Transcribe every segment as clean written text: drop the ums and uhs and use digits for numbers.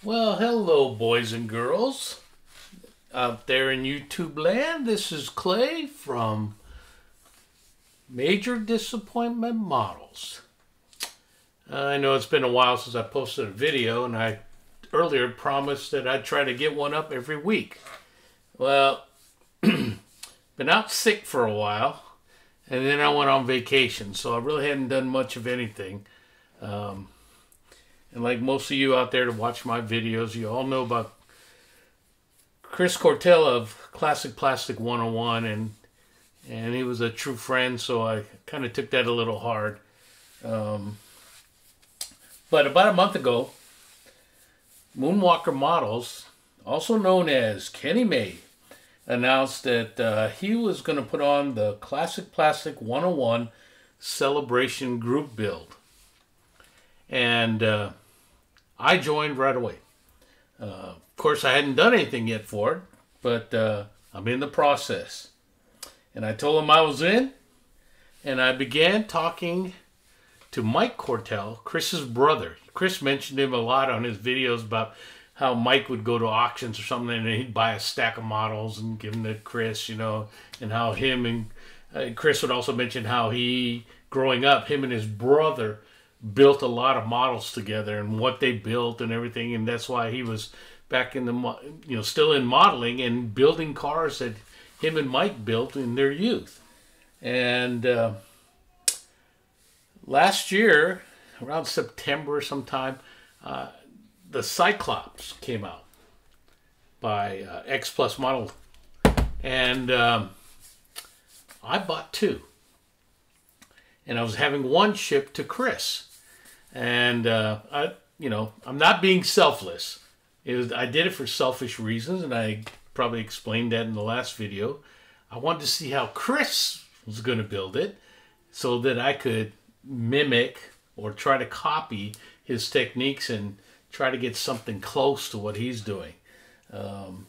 Well, hello, boys and girls out there in YouTube land. This is Clay from Major Disappointment Models. I know it's been a while since I posted a video, and I earlier promised that I'd try to get one up every week. Well, been out sick for a while, and then I went on vacation, so I really hadn't done much of anything. And like most of you out there to watch my videos, you all know about Chris Cortell of Classic Plastic 101, and he was a true friend, so I kind of took that a little hard. But about a month ago, Moonwalker Models, also known as Kenny May, announced that he was going to put on the Classic Plastic 101 Celebration Group Build. And I joined right away. Of course, I hadn't done anything yet for it, but I'm in the process. And I told him I was in, and I began talking to Mike Cortell, Chris's brother. Chris mentioned him a lot on his videos about how Mike would go to auctions or something, and he'd buy a stack of models and give them to Chris, and how him and Chris would also mention how growing up, him and his brother built a lot of models together and what they built and everything, and that's why he was back in the still in modeling and building cars that him and Mike built in their youth. And last year around September sometime, the Cyclops came out by X Plus Model, and I bought two, and I was having one shipped to Chris. And I'm not being selfless. I did it for selfish reasons, and I probably explained that in the last video. I wanted to see how Chris was going to build it, so that I could mimic or try to copy his techniques and try to get something close to what he's doing. And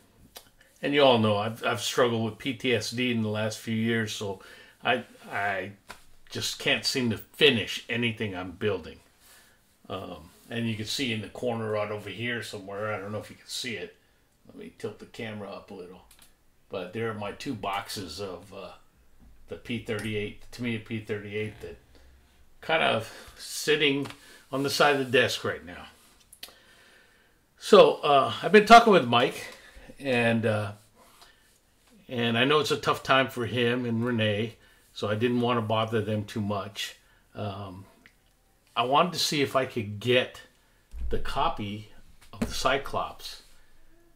you all know I've struggled with PTSD in the last few years, so I just can't seem to finish anything I'm building. And you can see in the corner right over here somewhere, I don't know if you can see it. Let me tilt the camera up a little. But there are my two boxes of the P38, Tamiya P38, that kind of sitting on the side of the desk right now. So I've been talking with Mike, and I know it's a tough time for him and Renee, so I didn't want to bother them too much. I wanted to see if I could get the copy of the Cyclops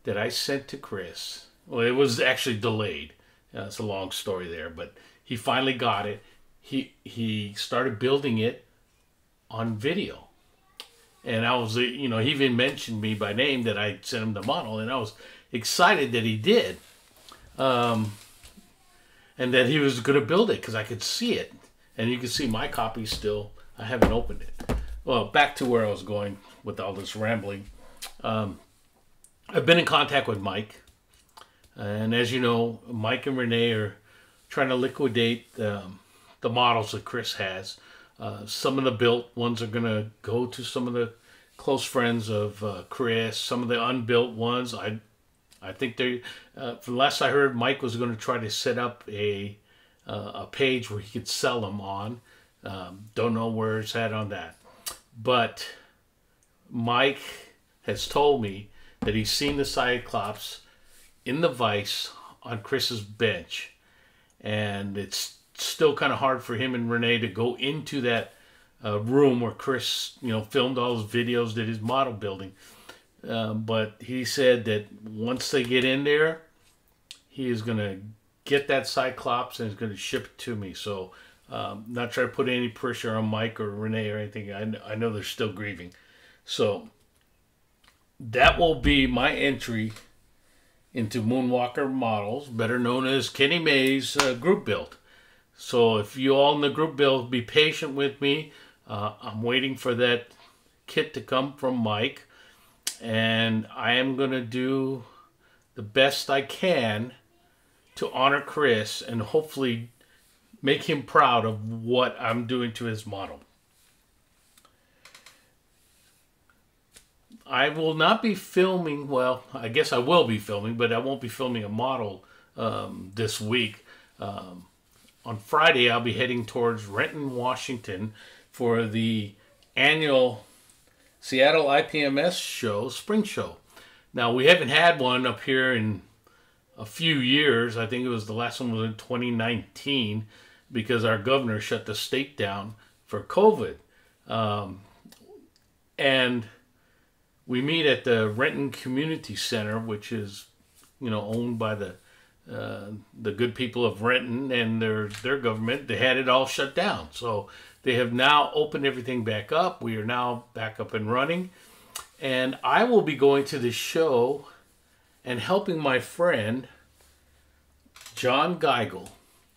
that I sent to Chris. Well, it was actually delayed. It's a long story there, but he finally got it. He started building it on video. And I was, he even mentioned me by name that I sent him the model, and I was excited that he did. And that he was going to build it because I could see it. And you can see my copy still. I haven't opened it. Well, back to where I was going with all this rambling. I've been in contact with Mike. And as you know, Mike and Renee are trying to liquidate the models that Chris has. Some of the built ones are going to go to some of the close friends of Chris. Some of the unbuilt ones, I think they, from last I heard, Mike was going to try to set up a page where he could sell them on. Don't know where it's at on that. But Mike has told me that he's seen the Cyclops in the vise on Chris's bench. And it's still kind of hard for him and Renee to go into that room where Chris, filmed all his videos, did his model building. But he said that once they get in there, he is going to get that Cyclops and is going to ship it to me. So not try to put any pressure on Mike or Renee or anything. I know they're still grieving. So that will be my entry into Moonwalker Models, better known as Kenny May's group build. So if you all in the group build, be patient with me. I'm waiting for that kit to come from Mike. And I am going to do the best I can to honor Chris and hopefully make him proud of what I'm doing to his model. I will not be filming, well, I guess I will be filming, but I won't be filming a model this week. On Friday, I'll be heading towards Renton, Washington for the annual Seattle IPMS show, spring show. Now, we haven't had one up here in a few years. I think it was the last one was in 2019 because our governor shut the state down for COVID. And we meet at the Renton Community Center, which is, owned by the good people of Renton and their government. They had it all shut down, so they have now opened everything back up. We are now back up and running, and I will be going to the show and helping my friend John Geigel,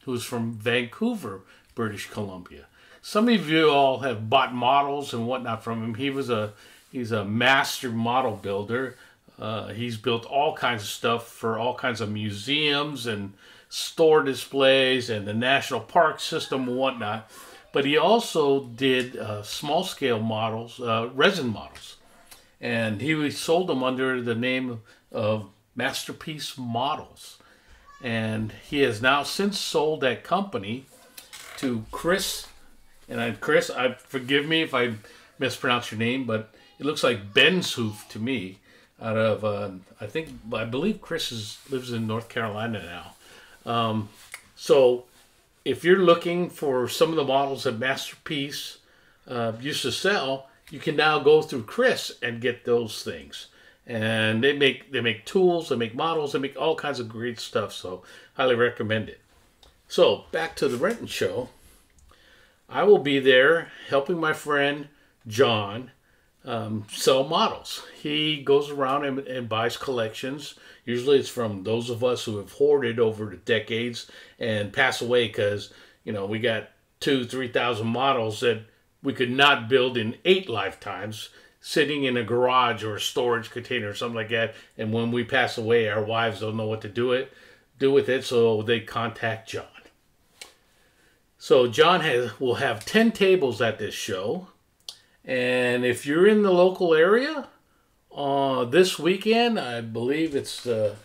who's from Vancouver, British Columbia. Some of you all have bought models and whatnot from him. He's a master model builder. He's built all kinds of stuff for all kinds of museums and store displays and the national park system and whatnot. But he also did small-scale models, resin models. And he sold them under the name of Masterpiece Models. And he has now since sold that company to Chris. And Chris, forgive me if I mispronounce your name, but it looks like Benshoof to me. Out of, I believe Chris lives in North Carolina now. So if you're looking for some of the models that Masterpiece used to sell, you can now go through Chris and get those things. And they make tools, they make models, they make all kinds of great stuff. So highly recommend it. So back to the Renton show. I will be there helping my friend John sell models. He goes around and buys collections. Usually it's from those of us who have hoarded over the decades and pass away because, we got 2,000-3,000 models that we could not build in 8 lifetimes sitting in a garage or a storage container or something like that. And when we pass away, our wives don't know what to do with it, so they contact John. So John will have 10 tables at this show. And if you're in the local area, this weekend, I believe it's the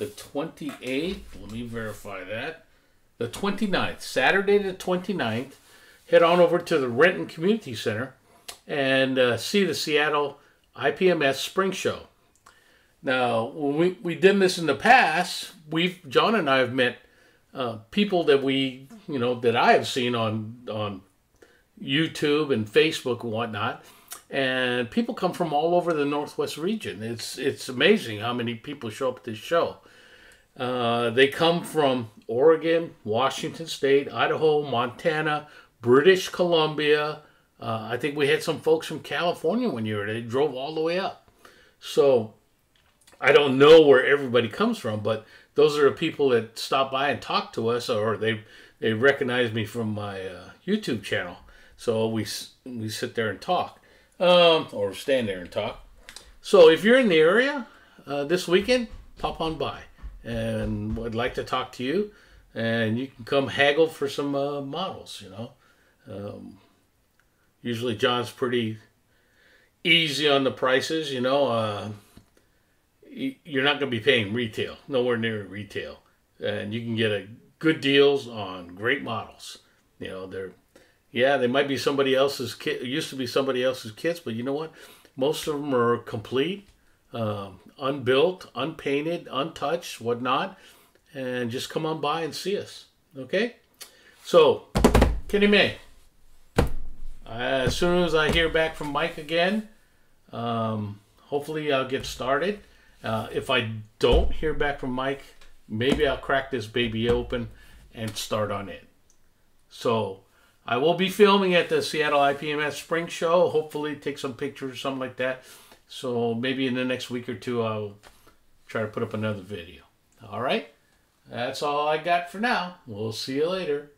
28th. Let me verify that. The 29th, Saturday the 29th, head on over to the Renton Community Center and see the Seattle IPMS Spring Show. Now, when we did this in the past, John and I have met people that that I have seen on YouTube and Facebook and whatnot, and people come from all over the Northwest region. It's amazing how many people show up at this show. They come from Oregon, Washington State, Idaho, Montana, British Columbia. I think we had some folks from California one year. They drove all the way up. So I don't know where everybody comes from, but those are the people that stop by and talk to us, or they recognize me from my YouTube channel. So we sit there and talk, or stand there and talk. So if you're in the area this weekend, pop on by, and I'd like to talk to you, and you can come haggle for some models. Usually John's pretty easy on the prices. You're not going to be paying retail, nowhere near retail, and you can get good deals on great models. They might be somebody else's kit. It used to be somebody else's kits, but you know what? Most of them are complete, unbuilt, unpainted, untouched, whatnot. And just come on by and see us. Okay? So, Kenny May. As soon as I hear back from Mike again, hopefully I'll get started. If I don't hear back from Mike, maybe I'll crack this baby open and start on it. So, I will be filming at the Seattle IPMS Spring Show. Hopefully take some pictures, something like that. So maybe in the next week or two, I'll try to put up another video. All right? That's all I got for now. We'll see you later.